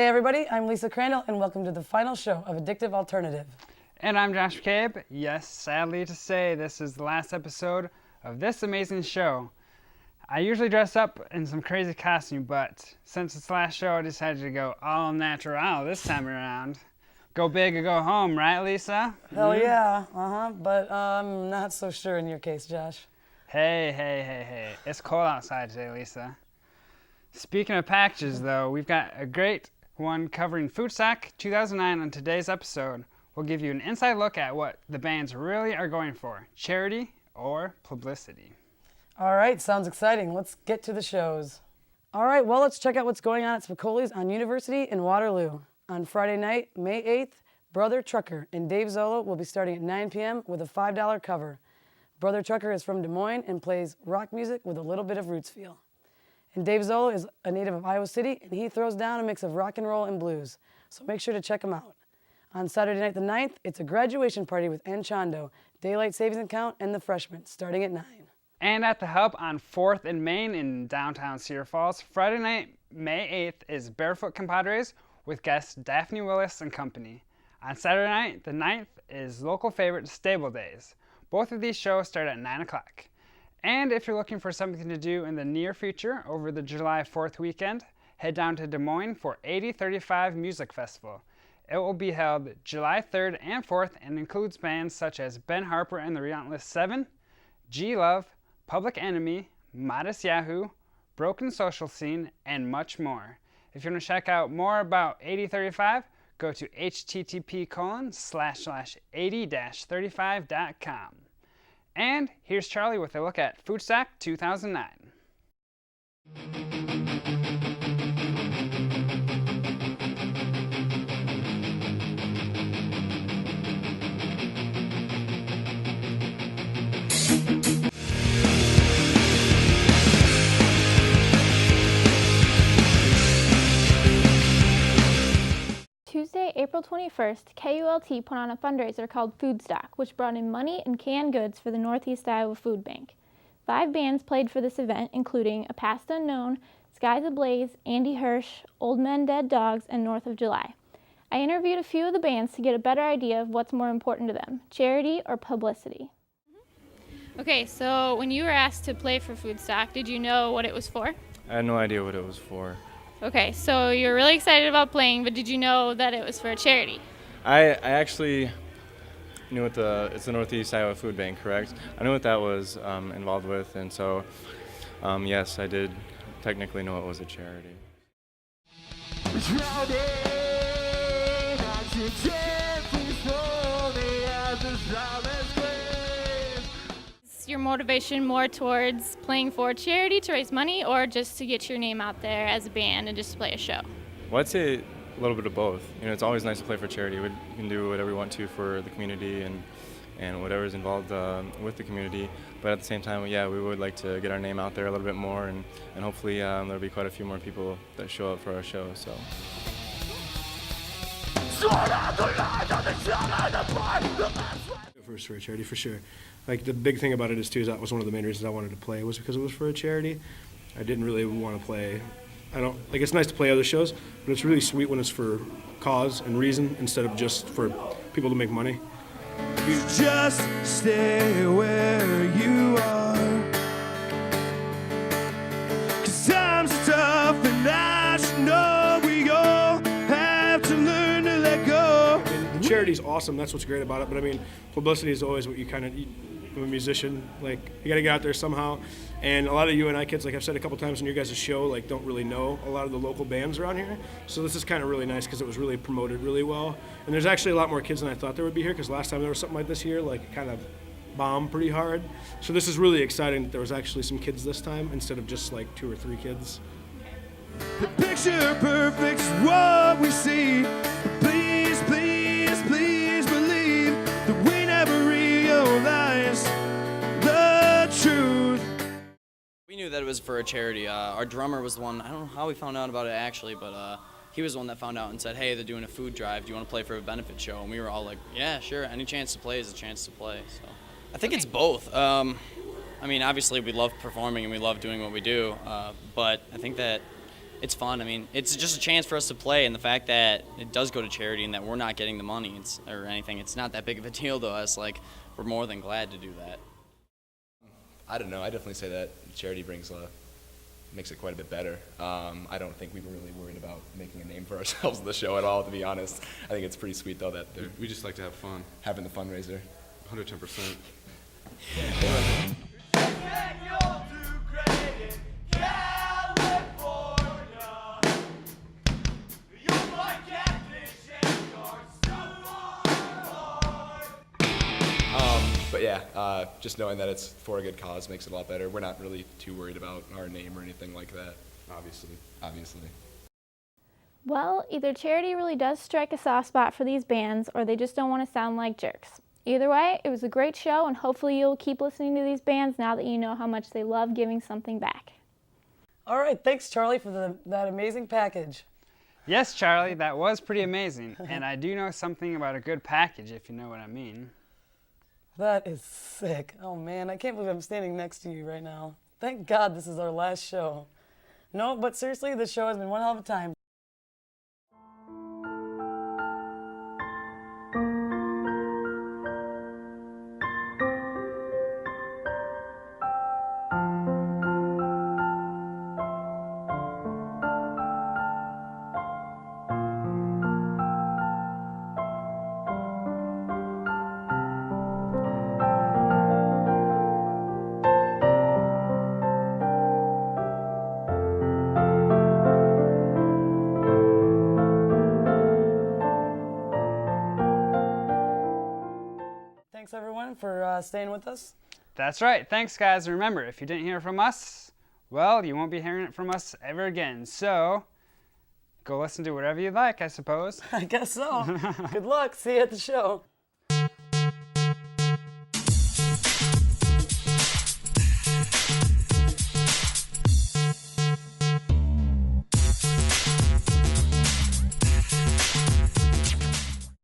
Hey everybody, I'm Lisa Crandall and welcome to the final show of Addictive Alternative. And I'm Josh McCabe. Yes, sadly to say, this is the last episode of this amazing show. I usually dress up in some crazy costume, but since it's the last show, I decided to go all natural this time around. Go big or go home, right, Lisa? Hell yeah, but I'm not so sure in your case, Josh. Hey. It's cold outside today, Lisa. Speaking of packages, though, we've got a great one covering Foodstock 2009 on today's episode. We'll give you an inside look at what the bands really are going for, charity or publicity. All right, sounds exciting. Let's get to the shows. All right, well, let's check out what's going on at Spicoli's on University in Waterloo. On Friday night, May 8th, Brother Trucker and Dave Zolo will be starting at 9 p.m. with a $5 cover. Brother Trucker is from Des Moines and plays rock music with a little bit of roots feel. And Dave Zolo is a native of Iowa City, and he throws down a mix of rock and roll and blues. So make sure to check him out. On Saturday night the 9th, it's a graduation party with Enchando, Daylight Savings Account, and the Freshmen, starting at 9. And at the Hub on 4th and Main in downtown Cedar Falls, Friday night, May 8th, is Barefoot Compadres with guests Daphne Willis and company. On Saturday night, the 9th, is local favorite Stable Days. Both of these shows start at 9 o'clock. And if you're looking for something to do in the near future over the July 4th weekend, head down to Des Moines for 8035 Music Festival. It will be held July 3rd and 4th and includes bands such as Ben Harper and the Relentless Seven, G-Love, Public Enemy, Modest Yahoo, Broken Social Scene, and much more. If you want to check out more about 8035, go to http://80-35.com. And here's Charlie with a look at Foodstock 2009. Tuesday, April 21st, KULT put on a fundraiser called Foodstock, which brought in money and canned goods for the Northeast Iowa Food Bank. 5 bands played for this event, including A Past Unknown, Skies Ablaze, Andy Hirsch, Old Men Dead Dogs, and North of July. I interviewed a few of the bands to get a better idea of what's more important to them, charity or publicity. Okay, so when you were asked to play for Foodstock, did you know what it was for? I had no idea what it was for. Okay, so you're really excited about playing, but did you know that it was for a charity? I actually knew what it's the Northeast Iowa Food Bank, correct? I knew what that was involved with, and so yes, I did technically know it was a charity. Is your motivation more towards playing for charity to raise money or just to get your name out there as a band and just play a show? Well, I'd say a little bit of both. You know, it's always nice to play for charity. We can do whatever we want to for the community and whatever's involved with the community. But at the same time, yeah, we would like to get our name out there a little bit more, and hopefully there'll be quite a few more people that show up for our show. So. For a charity, for sure. Like, the big thing about it is that was one of the main reasons I wanted to play, was because it was for a charity. I didn't really want to play. It's nice to play other shows, but it's really sweet when it's for cause and reason instead of just for people to make money. You just stay where you are, 'cause times are tough and I should know we all have to learn to let go. The charity's awesome, that's what's great about it, but publicity is always what you kind of need. I'm a musician, you gotta get out there somehow, and a lot of UNI kids, like I've said a couple times in your guys' show, don't really know a lot of the local bands around here, so this is kind of really nice because it was really promoted really well, and there's actually a lot more kids than I thought there would be here, because last time there was something like this here, it kind of bombed pretty hard, so this is really exciting that there was actually some kids this time instead of just 2 or 3 kids. The picture perfect's what we see. Please, please, please believe that we never realized the truth. We knew that it was for a charity. Our drummer was the one, I don't know how we found out about it actually, but he was the one that found out and said, hey, they're doing a food drive. Do you want to play for a benefit show? And we were all like, yeah, sure. Any chance to play is a chance to play. So I think it's both. Obviously we love performing and we love doing what we do, but I think that it's fun. I mean, it's just a chance for us to play, and the fact that it does go to charity and that we're not getting the money or anything, it's not that big of a deal to us. Like, we're more than glad to do that. I don't know. I definitely say that charity makes it quite a bit better. I don't think we were really worried about making a name for ourselves in the show at all, to be honest. I think it's pretty sweet, though, that We just like to have fun. having the fundraiser. 110%. But yeah, just knowing that it's for a good cause makes it a lot better. We're not really too worried about our name or anything like that, obviously. Well, either charity really does strike a soft spot for these bands, or they just don't want to sound like jerks. Either way, it was a great show, and hopefully you'll keep listening to these bands now that you know how much they love giving something back. All right, thanks, Charlie, for that amazing package. Yes, Charlie, that was pretty amazing. And I do know something about a good package, if you know what I mean. That is sick. Oh, man, I can't believe I'm standing next to you right now. Thank God this is our last show. No, but seriously, this show has been one hell of a time. Thanks, everyone, for staying with us. That's right. Thanks, guys. Remember, if you didn't hear from us, well, you won't be hearing it from us ever again. So, go listen to whatever you like, I suppose. I guess so. Good luck. See you at the show.